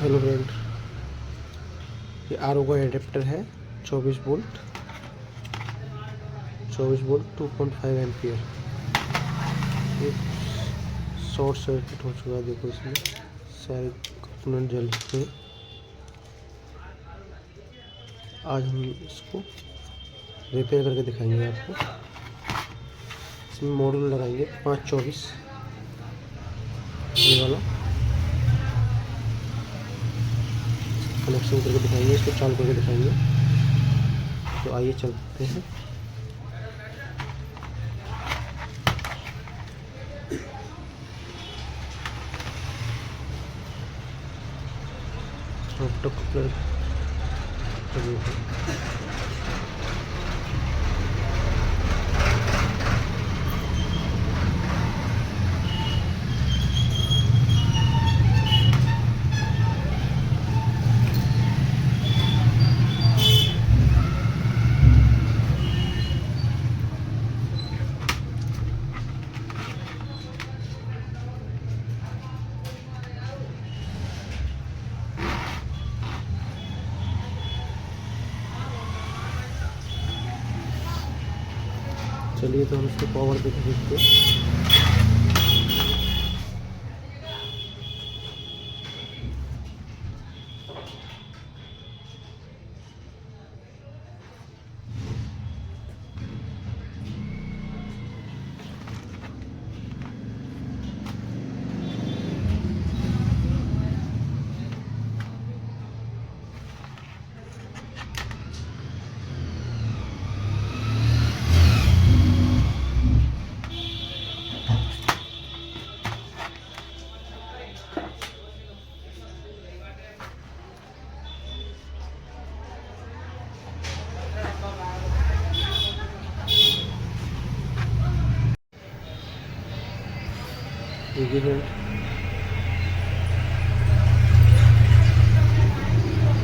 Hello friend, ये are का adapter है 24 वोल्ट 2.5 एम्पियर। ये शॉर्ट सर्किट हो चुका है, देखो इसमें सारे कंपोनेंट जल चुके हैं। आज हम इसको रिपेयर करके दिखाएंगे आपको। इसमें मॉड्यूल लगाएंगे 524 ये वाला, कनेक्शन करके दिखाएंगे, इसको चालू करके दिखाएंगे। तो आइए चलते हैं। कपलर चलिए, तो हम इसको पावर देके देखते हैं।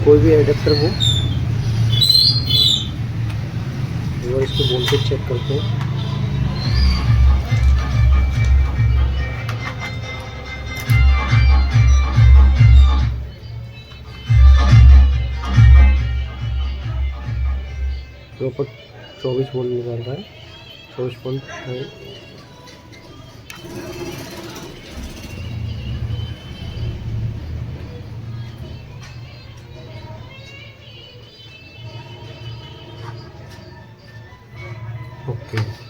कोई भी एडेप्टर हो, और इसको वोल्टेज चेक करते हैं। प्रॉपर 24 वोल्ट निकाल रहा है, 24.5। ओके।